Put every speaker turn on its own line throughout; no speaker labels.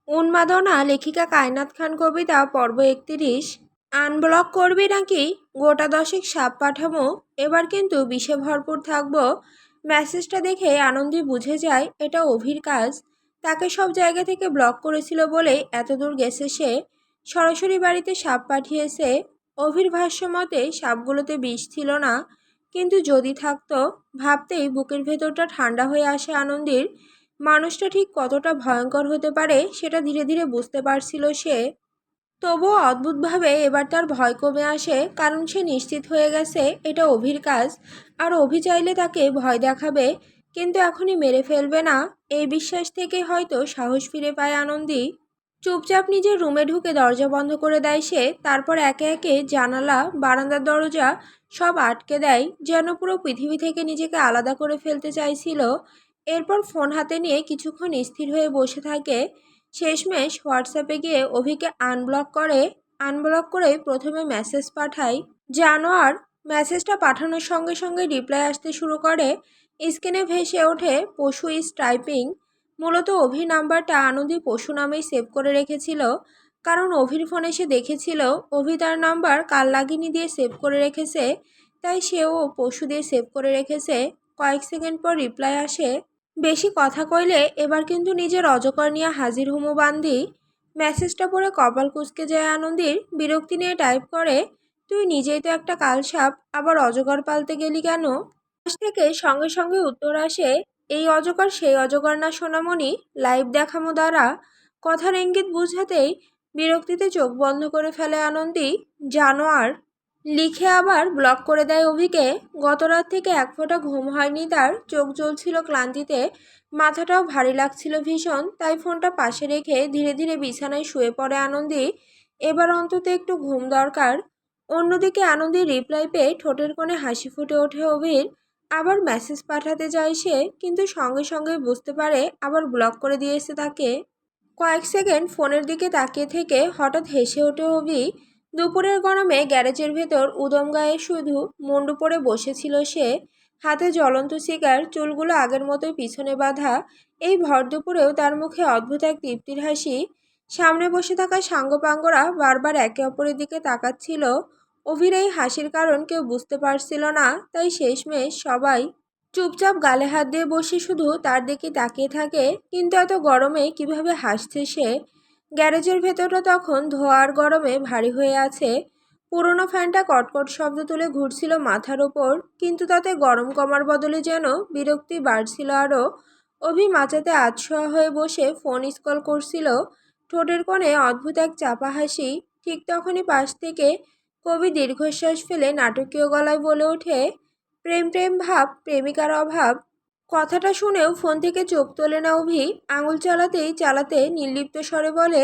উন্মাদনা লেখিকা কায়নাত খান কবিতা পর্ব ৩১। আনব্লক করবি নাকি গোটা দশেক সাপ পাঠামো, এবার কিন্তু বিষে ভরপুর থাকবো। মেসেজটা দেখে আনন্দী বুঝে যায় এটা অভির কাজ। তাকে সব জায়গা থেকে ব্লক করেছিল বলেই এতদূর গেছে সে। সরাসরি বাড়িতে সাপ পাঠিয়েছে। অভির ভাষ্য মতে সাপগুলোতে বিষ ছিল না, কিন্তু যদি থাকতো, ভাবতেই বুকের ভেতরটা ঠান্ডা হয়ে আসে আনন্দীর। মানুষটা ঠিক কতটা ভয়ঙ্কর হতে পারে সেটা ধীরে ধীরে বুঝতে পারছিল সে। তবুও অদ্ভুতভাবে এবার তার ভয় কমে আসে, কারণ সে নিশ্চিত হয়ে গেছে এটা অভির কাজ। আর অভি চাইলে তাকে ভয় দেখাবে, কিন্তু এখনই মেরে ফেলবে না। এই বিশ্বাস থেকে হয়তো সাহস ফিরে পায় আনন্দী। চুপচাপ নিজের রুমে ঢুকে দরজা বন্ধ করে দেয় সে। তারপর একে একে জানালা, বারান্দার দরজা সব আটকে দেয়, যেন পুরো পৃথিবী থেকে নিজেকে আলাদা করে ফেলতে চাইছিল। এরপর ফোন হাতে নিয়ে কিছুক্ষণ স্থির হয়ে বসে থাকে। শেষমেশ হোয়াটসঅ্যাপে গিয়ে অভিকে আনব্লক করে প্রথমে মেসেজ পাঠায় জানোয়ার। মেসেজটা পাঠানোর সঙ্গে সঙ্গে রিপ্লাই আসতে শুরু করে। স্ক্রিনে ভেসে ওঠে পশু ইজ টাইপিং। মূলত অভির নাম্বারটা আনন্দী পশু নামেই সেভ করে রেখেছিল, কারণ অভির ফোনে সে দেখেছিল অভি তার নাম্বার কালনাগিনী দিয়ে সেভ করে রেখেছে, তাই সেও পশু দিয়ে সেভ করে রেখেছে। কয়েক সেকেন্ড পর রিপ্লাই আসে, বেশি কথা কইলে এবার কিন্তু নিজের অজগর নিয়ে হাজির হুমু বান্দি। মেসেজটা পড়ে কপাল কুঁচকে যায় আনন্দীর। বিরক্তি নিয়ে টাইপ করে, তুই নিজেই তো একটা কালসাপ, আবার অজগর পালতে গেলি কেন? পাশ থেকে সঙ্গে সঙ্গে উত্তর আসে, এই অজগর সেই অজগর না সোনামণি, লাইভ দেখামো দ্বারা। কথার ইঙ্গিত বুঝাতেই বিরক্তিতে চোখ বন্ধ করে ফেলে আনন্দী। জানোয়ার লিখে আবার ব্লক করে দেয় অভিকে। গত রাত থেকে এক ফোঁটা ঘুম হয়নি তার, চোখ জ্বলছিল ক্লান্তিতে, মাথাটাও ভারী লাগছিল ভীষণ। তাই ফোনটা পাশে রেখে ধীরে ধীরে বিছানায় শুয়ে পড়ে আনন্দী। এবার অন্তত একটু ঘুম দরকার। অন্যদিকে আনন্দীর রিপ্লাই পেয়ে ঠোঁটের কোণে হাসি ফুটে ওঠে অভির। আবার মেসেজ পাঠাতে যায় সে, কিন্তু সঙ্গে সঙ্গে বুঝতে পারে আবার ব্লক করে দিয়েছে তাকে। কয়েক সেকেন্ড ফোনের দিকে তাকিয়ে থেকে হঠাৎ হেসে ওঠে অভি। দুপুরের গরমে গ্যারেজের ভেতর উদম গায়ে শুধু মুন্ডু পরে বসেছিল সে। হাতে জ্বলন্ত সিগার, চুলগুলো আগের মতোই পিছনে বাঁধা। এই ভর দুপুরেও তার মুখে অদ্ভুত এক তৃপ্তির হাসি। সামনে বসে থাকা সাঙ্গপাঙ্গরা বারবার একে অপরের দিকে তাকাচ্ছিল। অভির এই হাসির কারণ কেউ বুঝতে পারছিল না, তাই শেষমেশ সবাই চুপচাপ গালে হাত দিয়ে বসে শুধু তার দিকে তাকিয়ে থাকে। কিন্তু এত গরমে কিভাবে হাসছে সে? গ্যারেজের ভেতরটা তখন ধোঁয়ার গরমে ভারী হয়ে আছে। পুরনো ফ্যানটা কটকট শব্দ তুলে ঘুরছিল মাথার ওপর, কিন্তু তাতে গরম কমার বদলে যেন বিরক্তি বাড়ছিল আরও। অভি মাচাতে আধশোয়া হয়ে বসে ফোন স্ক্রল করছিল, ঠোঁটের কোণে অদ্ভুত এক চাপা হাসি। ঠিক তখনই পাশ থেকে কবি দীর্ঘশ্বাস ফেলে নাটকীয় গলায় বলে ওঠে, প্রেম প্রেম ভাব প্রেমিকার অভাব। কথাটা শুনেও ফোন থেকে চোখ তোলে না অভি। আঙুল চালাতে নির্লিপ্ত স্বরে বলে,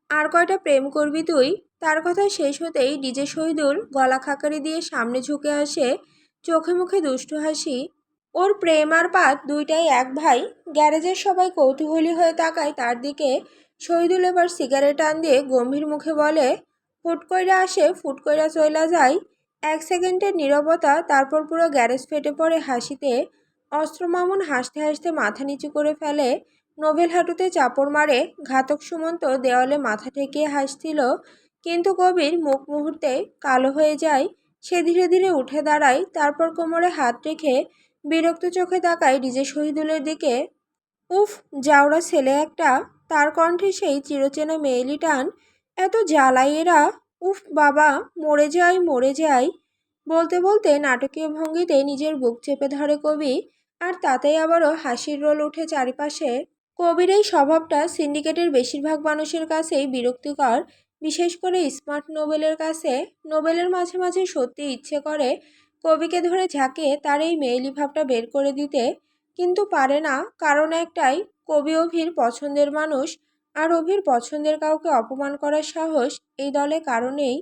আর কয়টা প্রেম করবি তুই? তার কথা শেষ হতেই ডিজে শহীদুল গলা খাকারি দিয়ে সামনে ঝুঁকে আসে, চোখে মুখে দুষ্টু হাসি। ওর প্রেম আর পাত দুইটাই এক ভাই। গ্যারেজের সবাই কৌতূহলী হয়ে তাকায় তার দিকে। শহীদুল এবার সিগারেট টান দিয়ে গম্ভীর মুখে বলে, ফুট কইরা আসে ফুট কইরা চইলা যায়। এক সেকেন্ডের নীরবতা, তারপর পুরো গ্যারেজ ফেটে পড়ে হাসিতে। অস্ত্র মামুন হাসতে হাসতে মাথা নিচু করে ফেলে, নোভেল হাঁটুতে চাপড় মারে। ঘাতক সুমন্ত দেওয়ালে মাথা ঠেকিয়ে হাসছিল, কিন্তু কবির মুখ মুহূর্তে কালো হয়ে যায়। সে ধীরে ধীরে উঠে দাঁড়ায়, তারপর কোমরে হাত রেখে বিরক্ত চোখে তাকায় ডিজে শহীদুলের দিকে। উফ, জাউরা ছেলে একটা। তার কণ্ঠে সেই চিরচেনা মেয়েলি টান। এত জ্বালাই এরা। উফ বাবা, মরে যাই মরে যাই। বলতে বলতে নাটকীয় ভঙ্গিতে নিজের বুক চেপে ধরে কবি। আর তাতেই আবারও হাসির রোল উঠে চারিপাশে। কবির এই স্বভাবটা সিন্ডিকেটের বেশিরভাগ মানুষের কাছেই বিরক্তিকর, বিশেষ করে স্মার্ট নোবেলের কাছে। নোবেলের মাঝে মাঝে সত্যি ইচ্ছে করে কবিকে ধরে ঝাঁকে তার এই মেয়েলি ভাবটা বের করে দিতে, কিন্তু পারে না। কারণ একটাই, কবি অভির পছন্দের মানুষ, আর অভির পছন্দের কাউকে অপমান করার সাহস এই দলে কারো নেই।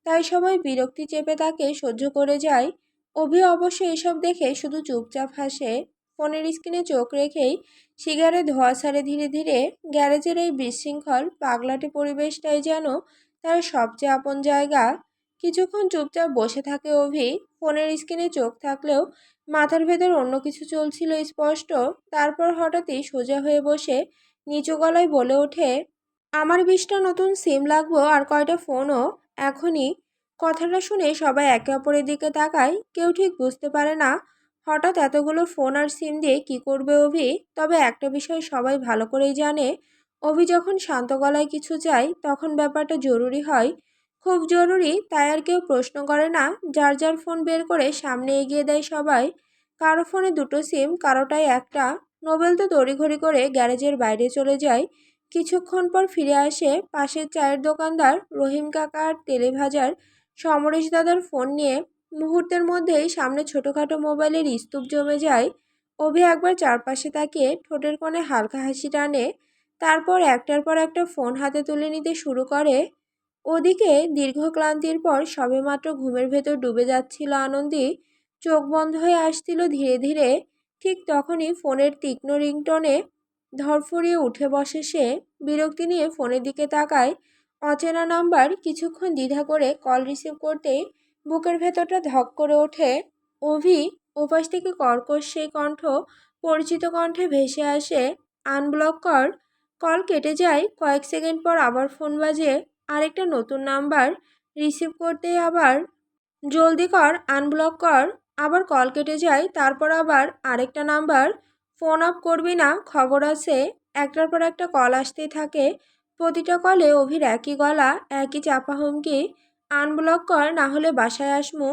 তাই সবাই বিরক্তি চেপে তাকে সহ্য করে যায়। অভি অবশ্য এসব দেখে শুধু চুপচাপ হাসে। ফোনের স্ক্রিনে চোখ রেখেই সিগারে ধোঁয়া ছাড়ে ধীরে ধীরে। গ্যারেজের এই বিশৃঙ্খল পাগলাটে পরিবেশটাই যেন তার সবচেয়ে আপন জায়গা। কিছুক্ষণ চুপচাপ বসে থাকে অভি। ফোনের স্ক্রিনে চোখ থাকলেও মাথার ভেতর অন্য কিছু চলছিল স্পষ্ট। তারপর হঠাৎই সোজা হয়ে বসে নিচু গলায় বলে ওঠে, আমার 20টা নতুন সিম লাগবো আর কয়টা ফোনও এখনই। কথাটা শুনে সবাই একে অপরের দিকে তাকায়, কেউ ঠিক বুঝতে পারে না হঠাৎ এতগুলো ফোন আর সিম দিয়ে কি করবে অভি। তবে একটা বিষয় সবাই ভালো করেই জানে, অভি যখন শান্ত গলায় কিছু চায় তখন ব্যাপারটা জরুরি হয়, খুব জরুরি। তাই আর কেউ প্রশ্ন করে না, যার যার ফোন বের করে সামনে এগিয়ে দেয় সবাই। কারো ফোনে দুটো সিম, কারোটাই একটা। নোবেল তো তড়িঘড়ি করে গ্যারেজের বাইরে চলে যায়। কিছুক্ষণ পর ফিরে আসে পাশের চায়ের দোকানদার রহিম কাকা আর তেলে ভাজার সমরেশ দাদার ফোন নিয়ে। মুহূর্তের মধ্যেই সামনে ছোটখাটো মোবাইলের স্তূপ জমে যায়। অভি একবার চারপাশে তাকিয়ে ঠোঁটের কোণে হালকা হাসি টানে, তারপর একটার পর একটা ফোন হাতে তুলে নিতে শুরু করে। ওদিকে দীর্ঘ ক্লান্তির পর সবেমাত্র ঘুমের ভেতর ডুবে যাচ্ছিল আনন্দী, চোখ বন্ধ হয়ে আসছিল ধীরে ধীরে। ঠিক তখনই ফোনের তীক্ষ্ণ রিংটনে ধরফরিয়ে উঠে বসে সে। বিরক্তি নিয়ে ফোনের দিকে তাকায়, অচেনা নাম্বার। কিছুক্ষণ দ্বিধা করে কল রিসিভ করতেই বুকের ভেতরটা ধক করে ওঠে। অভি। ওপাশ থেকে কর্কশ সেই কণ্ঠ পরিচিত কণ্ঠে ভেসে আসে, আনব্লক কর। কল কেটে যায়, কয়েক সেকেন্ড পর আবার ফোন বাজে। আরেকটা নতুন নাম্বার। রিসিভ করতেই আবার জলদি কর, আনব্লক কর। আবার কল কেটে যায়, তারপর আবার আরেকটা নাম্বার। ফোন অফ করবি না, খবর আছে। একটার পর একটা কল আসতেই থাকে। প্রতিটা কলে অভির একই গলা, একই চাপা হুমকি, আনব্লক কর না হলে বাসায় আসমু।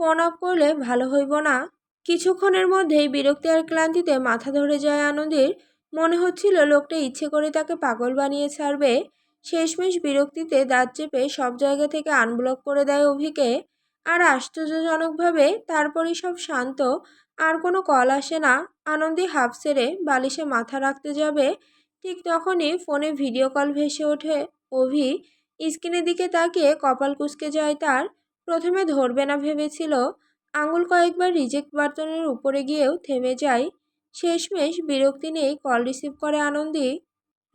ফোন অফ করলে ভালো হইব না। কিছুক্ষণের মধ্যেই বিরক্তি আর ক্লান্তিতে মাথা ধরে যায় আনন্দের। মনে হচ্ছিল লোকটা ইচ্ছে করে তাকে পাগল বানিয়ে ছাড়বে। শেষমেশ বিরক্তিতে দাঁত চেপে সব জায়গা থেকে আনব্লক করে দেয় অভিকে। আর আশ্চর্যজনকভাবে তারপরই সব শান্ত, আর কোনো কল আসে না। আনন্দী হাঁফ ছেড়ে বালিশে মাথা রাখতে যাবে, ঠিক তখনই ফোনে ভিডিও কল ভেসে ওঠে। অভি স্ক্রিনের দিকে তাকিয়ে কপাল কুঁচকে যায় তার। প্রথমে ধরবে না ভেবেছিল, আঙুল কয়েকবার রিজেক্ট বাটনের উপরে গিয়েও থেমে যায়। শেষমেশ বিরক্তি নেই কল রিসিভ করে আনন্দী।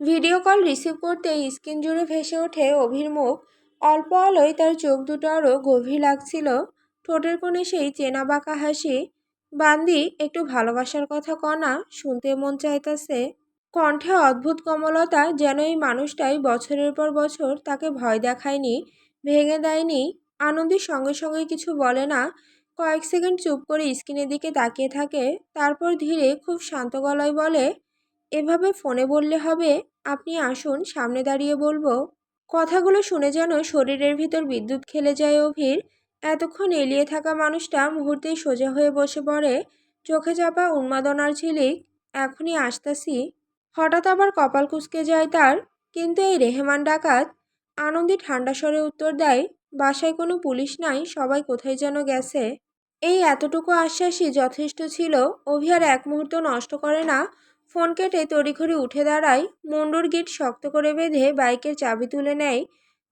ভিডিও কল রিসিভ করতেই স্ক্রিন জুড়ে ভেসে ওঠে অভির মুখ। অল্প আলোয় তার চোখ দুটো আরও গভীর লাগছিল, ঠোঁটের কোণে সেই চেনা বাঁকা হাসি। বান্দি, একটু ভালোবাসার কথা কনা, শুনতে মন চাইতাছে। কণ্ঠে অদ্ভুত কমলতা, যেন এই মানুষটাই বছরের পর বছর তাকে ভয় দেখায়নি, ভেঙে দেয়নি। আনন্দীর সঙ্গে সঙ্গে কিছু বলে না, কয়েক সেকেন্ড চুপ করে স্ক্রিনের দিকে তাকিয়ে থাকে। তারপর ধীরে খুব শান্ত গলায় বলে, এভাবে ফোনে বললে হবে? আপনি আসুন, সামনে দাঁড়িয়ে বলবো। কথাগুলো শুনে যেন শরীরের ভিতর বিদ্যুৎ খেলে যায় অভির। এতক্ষণ এলিয়ে থাকা মানুষটা মুহূর্তেই সোজা হয়ে বসে পড়ে, চোখে চাপা উন্মাদনার ঝিলিক। এখনই আসতাছি। হঠাৎ আবার কপাল কুঁচকে যায় তার। কিন্তু এই রেহমান ডাকাত? আনন্দী ঠান্ডা স্বরে উত্তর দেয়, বাসায় কোনো পুলিশ নাই, সবাই কোথায় যেন গেছে। এই এতটুকু আশ্বাসই যথেষ্ট ছিল। অভি আর এক মুহূর্ত নষ্ট করে না, ফোন কেটে তড়িঘড়ি উঠে দাঁড়ায়, মুন্ডুর গিট শক্ত করে বেঁধে বাইকের চাবি তুলে নেয়।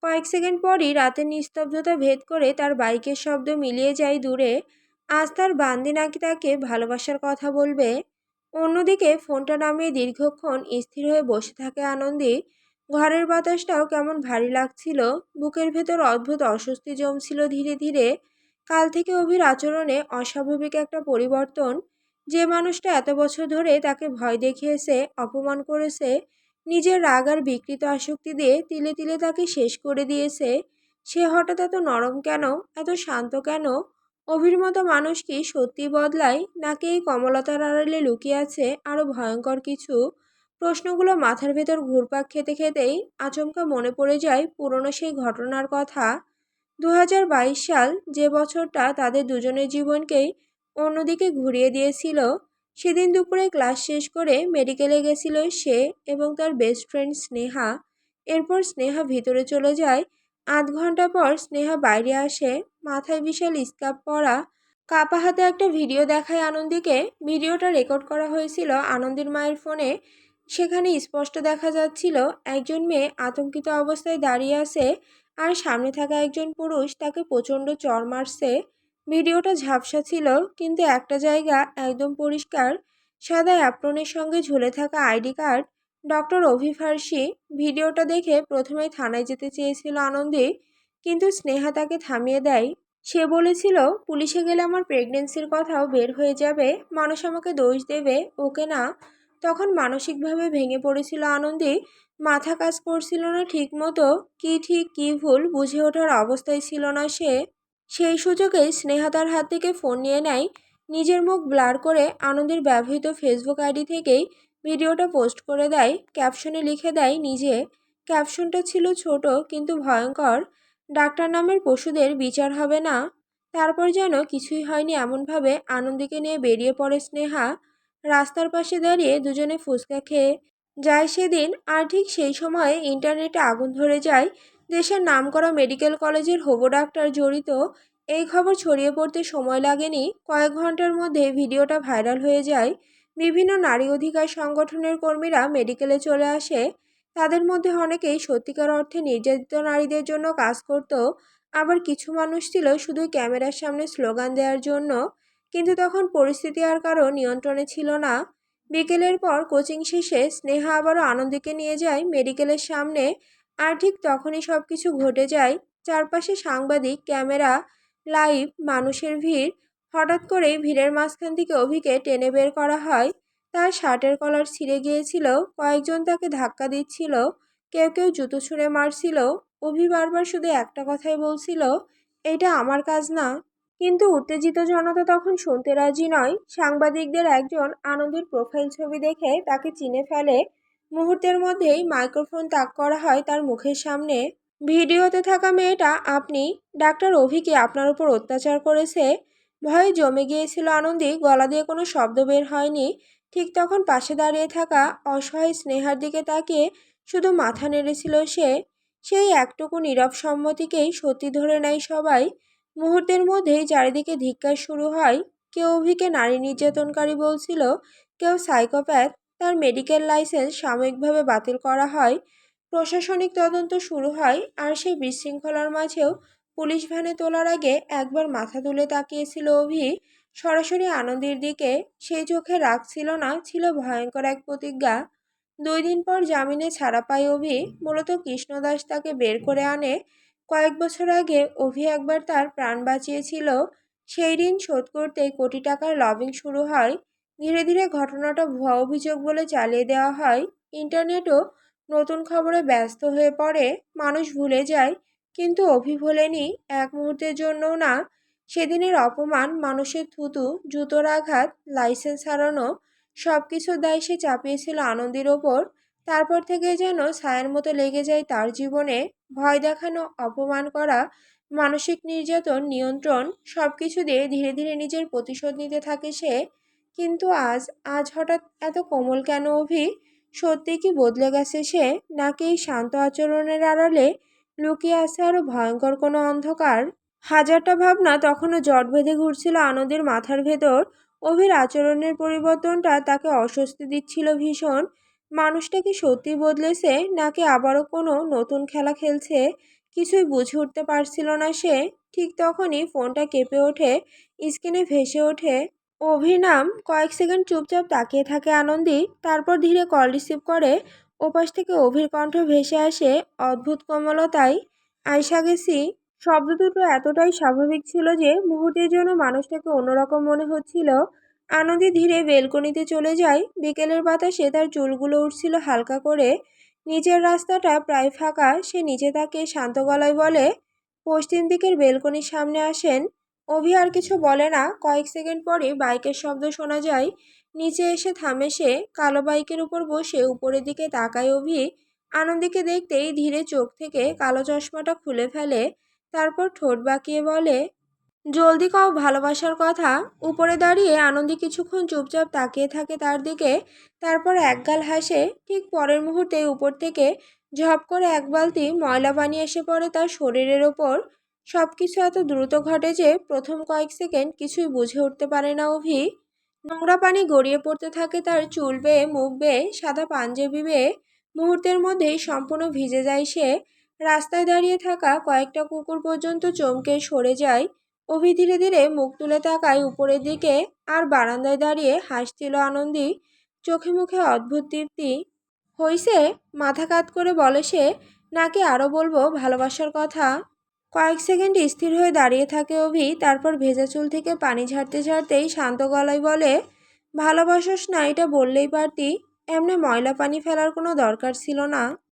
কয়েক সেকেন্ড পরই রাতের নিস্তব্ধতা ভেদ করে তার বাইকের শব্দ মিলিয়ে যায় দূরে। আজ তার বান্দি নাকি তাকে ভালোবাসার কথা বলবে। অন্যদিকে ফোনটা নামিয়ে দীর্ঘক্ষণ স্থির হয়ে বসে থাকে আনন্দী। ঘরের বাতাসটাও কেমন ভারী লাগছিল, বুকের ভেতর অদ্ভুত অস্বস্তি জমছিল ধীরে ধীরে। কাল থেকে অভির আচরণে অস্বাভাবিক একটা পরিবর্তন। যে মানুষটা এত বছর ধরে তাকে ভয় দেখিয়েছে, অপমান করেছে, নিজের রাগ আর বিকৃত আসক্তি দিয়ে তিলে তিলে তাকে শেষ করে দিয়েছে, সে হঠাৎ এত নরম কেন, এত শান্ত কেন? অভির মতো মানুষ কি সত্যি বদলায়, নাকি এই কমলতার আড়ালে লুকিয়ে আছে আরও ভয়ঙ্কর কিছু? প্রশ্নগুলো মাথার ভেতর ঘুরপাক খেতে খেতেই আচমকা মনে পড়ে যায় পুরনো সেই ঘটনার কথা। 2022 সাল, যে বছরটা তাদের দুজনের জীবনকেই অন্যদিকে ঘুরিয়ে দিয়েছিল। সেদিন দুপুরে ক্লাস শেষ করে মেডিকেলে গেছিল সে এবং তার বেস্ট ফ্রেন্ড স্নেহা। এরপর স্নেহা ভিতরে চলে যায়। আধ ঘন্টা পর স্নেহা বাইরে আসে, মাথায় বিশাল স্কার্ফ পরা, কাপা হাতে একটা ভিডিও দেখায় আনন্দীকে। ভিডিওটা রেকর্ড করা হয়েছিল আনন্দীর মায়ের ফোনে। সেখানে স্পষ্ট দেখা যাচ্ছিল একজন মেয়ে আতঙ্কিত অবস্থায় দাঁড়িয়ে আছে, আর সামনে থাকা একজন পুরুষ তাকে প্রচণ্ড চড় মারছে। ভিডিওটা ঝাপসা ছিল, কিন্তু একটা জায়গা একদম পরিষ্কার, সাদা অ্যাপ্রনের সঙ্গে ঝুলে থাকা আইডি কার্ড, ডক্টর অভি ফার্সি। ভিডিওটা দেখে প্রথমেই থানায় যেতে চেয়েছিল আনন্দী, কিন্তু স্নেহা তাকে থামিয়ে দেয়। সে বলেছিল, পুলিশে গেলে আমার প্রেগনেন্সির কথাও বের হয়ে যাবে, মানুষ আমাকে দোষ দেবে, ওকে না। তখন মানসিকভাবে ভেঙে পড়েছিল আনন্দী। মাথা কাজ করছিল না ঠিক মতো, কি ঠিক কি ভুল বুঝে ওঠার অবস্থায় ছিল না সে। সেই সুযোগেই স্নেহা তার হাত থেকে ফোন নিয়ে নেয়। নিজের মুখ ব্লার করে আনন্দের ব্যবহৃত ফেসবুক আইডি থেকেই ভিডিওটা পোস্ট করে দেয়। ক্যাপশনে লিখে দেয় নিজে। ক্যাপশনটা ছিল ছোট কিন্তু ভয়ঙ্কর, ডাক্তার নামের পশুদের বিচার হবে না। তারপর যেন কিছুই হয়নি এমনভাবে আনন্দীকে নিয়ে বেরিয়ে পড়ে স্নেহা। রাস্তার পাশে দাঁড়িয়ে দুজনে ফুচকা খেয়ে যায় সেদিন। আর ঠিক সেই সময়ে ইন্টারনেটে আগুন ধরে যায়। দেশের নামকরা মেডিকেল কলেজের হবু ডাক্তার জড়িত। এই খবর ছড়িয়ে পড়তে সময় লাগেনি, কয়েক ঘন্টার মধ্যে ভিডিওটা ভাইরাল হয়ে যায়। বিভিন্ন নারী অধিকার সংগঠনের কর্মীরা মেডিকেলে চলে আসে। তাদের মধ্যে অনেকেই সত্যিকার অর্থে নির্যাতিত নারীদের জন্য কাজ করত। আবার কিছু মানুষ ছিল শুধু ক্যামেরার সামনে স্লোগান দেওয়ার জন্য। কিন্তু তখন পরিস্থিতি আর কারো নিয়ন্ত্রণে ছিল না। বিকেলের পর কোচিং শেষে স্নেহা আবারও আনন্দীকে নিয়ে যায় মেডিকেলের সামনে। আর ঠিক তখনই সবকিছু ঘটে যায়। চারপাশে সাংবাদিক, ক্যামেরা, লাইভ, মানুষের ভিড়। হঠাৎ করেই ভিড়ের মাঝখান থেকে অভিকে টেনে বের করা হয়। তার শার্টের কলার ছিঁড়ে গিয়েছিল, কয়েকজন তাকে ধাক্কা দিচ্ছিল, কেউ কেউ জুতো ছুঁড়ে মারছিল। অভি বারবার শুধু একটা কথাই বলছিল, এটা আমার কাজ না। কিন্তু উত্তেজিত জনতা তখন শুনতে রাজি নয়। সাংবাদিকদের একজন আনন্দের প্রোফাইল ছবি দেখে তাকে চিনে ফেলে। মুহূর্তের মধ্যেই মাইক্রোফোন তাক করা হয় তার মুখের সামনে। ভিডিওতে থাকা মেয়েটা আপনি? ডাক্তার অভি কি আপনার উপর অত্যাচার করেছে? ভয়ে জমে গিয়েছিল আনন্দী, গলা দিয়ে কোনো শব্দ বের হয়নি। ঠিক তখন পাশে দাঁড়িয়ে থাকা অসহায় স্নেহার দিকে তাকিয়ে শুধু মাথা নেড়েছিল সে। সেই একটুকু নীরব সম্মতিকেই সত্যি ধরে নেয় সবাই। মুহূর্তের মধ্যেই চারিদিকে ধিক্কার শুরু হয়। কেউ অভিকে নারী নির্যাতনকারী বলছিল, কেউ সাইকোপ্যাথ। তার মেডিকেল লাইসেন্স সাময়িকভাবে বাতিল করা হয়। প্রশাসনিক তদন্ত শুরু হয়। আর সেই বিশৃঙ্খলার মাঝেও পুলিশ ভ্যানে তোলার আগে একবার মাথা তুলে তাকিয়েছিল অভি, সরাসরি আনন্দের দিকে। সেই চোখে রাগ ছিল না, ছিল ভয়ঙ্কর এক প্রতিজ্ঞা। 2 দিন পর জামিনে ছাড়া পায় অভি। মূলত কৃষ্ণদাস তাকে বের করে আনে। কয়েক বছর আগে অভি একবার তার প্রাণ বাঁচিয়েছিল। সেই ঋণ শোধ করতে কোটি টাকার লবিং শুরু হয়। ধীরে ধীরে ঘটনাটা ভুয়া অভিযোগ বলে চালিয়ে দেওয়া হয়। ইন্টারনেটও নতুন খবরে ব্যস্ত হয়ে পড়ে। মানুষ ভুলে যায়, কিন্তু অভি ভোলেনি, এক মুহূর্তের জন্যও না। সেদিনের অপমান, মানুষের থুতু, জুতোর আঘাত, লাইসেন্স হারানো, সব কিছুর দায় সে চাপিয়েছিল আনন্দের ওপর। তারপর থেকে যেন ছায়ার মতো লেগে যায় তার জীবনে। ভয় দেখানো, অপমান করা, মানসিক নির্যাতন, নিয়ন্ত্রণ, সব কিছু দিয়ে ধীরে ধীরে নিজের প্রতিশোধ নিতে থাকে সে। কিন্তু আজ আজ হঠাৎ এত কোমল কেন অভি? সত্যি কি বদলে গেছে সে, নাকি এই শান্ত আচরণের আড়ালে লুকিয়ে আছে আরো ভয়ঙ্কর কোনো অন্ধকার? হাজারটা ভাবনা তখনও জট বেঁধে ঘুরছিল আনন্দের মাথার ভেতর। অভির আচরণের পরিবর্তনটা তাকে অস্বস্তি দিচ্ছিল ভীষণ। মানুষটা কি সত্যি বদলেছে, নাকি আবারও কোনো নতুন খেলা খেলছে? কিছুই বুঝে উঠতে পারছিল না সে। ঠিক তখনই ফোনটা কেঁপে ওঠে, স্ক্রিনে ভেসে ওঠে অভির নাম। কয়েক সেকেন্ড চুপচাপ তাকিয়ে থাকে আনন্দী, তারপর ধীরে কল রিসিভ করে। ওপাশ থেকে অভির কণ্ঠ ভেসে আসে অদ্ভুত কোমলতায়, আয়শা গেছি। শব্দ দুটো এতটাই স্বাভাবিক ছিল যে মুহূর্তের জন্য মানুষটাকে অন্যরকম মনে হচ্ছিল। আনন্দী ধীরে বেলকনিতে চলে যায়। বিকেলের বাতাসে তার চুলগুলো উঠছিল হালকা করে। নিচের রাস্তাটা প্রায় ফাঁকা। সে নিচে তাকে শান্ত গলায় বলে, পশ্চিম দিকের বেলকনির সামনে আসেন। অভি আর কিছু বলে না। কয়েক সেকেন্ড পরে বাইকের শব্দ শোনা যায়। নিচে এসে থামে সে। কালো বাইকের উপর বসে উপরের দিকে তাকায় অভি। আনন্দীকে দেখতেই ধীরে চোখ থেকে কালো চশমাটা খুলে ফেলে। তারপর ঠোঁট বাঁকিয়ে বলে, জলদি কও ভালোবাসার কথা। উপরে দাঁড়িয়ে আনন্দী কিছুক্ষণ চুপচাপ তাকিয়ে থাকে তার দিকে। তারপর একগাল হাসে। ঠিক পরের মুহূর্তে উপর থেকে ঝপ করে এক বালতি ময়লা পানি এসে পড়ে তার শরীরের ওপর। সবকিছু এত দ্রুত ঘটে যে প্রথম কয়েক সেকেন্ড কিছুই বুঝে উঠতে পারে না অভি। নোংরা পানি গড়িয়ে পড়তে থাকে তার চুল বেয়ে, মুখ বেয়ে, সাদা পাঞ্জাবি বেয়ে। মুহূর্তের মধ্যেই সম্পূর্ণ ভিজে যায় সে। রাস্তায় দাঁড়িয়ে থাকা কয়েকটা কুকুর পর্যন্ত চমকে সরে যায়। অভি ধীরে ধীরে মুখ তুলে তাকায় উপরের দিকে। আর বারান্দায় দাঁড়িয়ে হাসছিল আনন্দী, চোখে মুখে অদ্ভুত তৃপ্তি। হইছে? মাথা কাত করে বলে সে, নাকি আরও বলবো ভালোবাসার কথা? কয়েক সেকেন্ড স্থির হয়ে দাঁড়িয়ে থাকে অভি, তারপর ভেজা চুল থেকে পানি ঝাড়তে ঝাড়তেই শান্ত গলায় বলে, ভালোবাসোস না এটা বললেই পারতি। এমনি ময়লা পানি ফেলার কোনো দরকার ছিল না।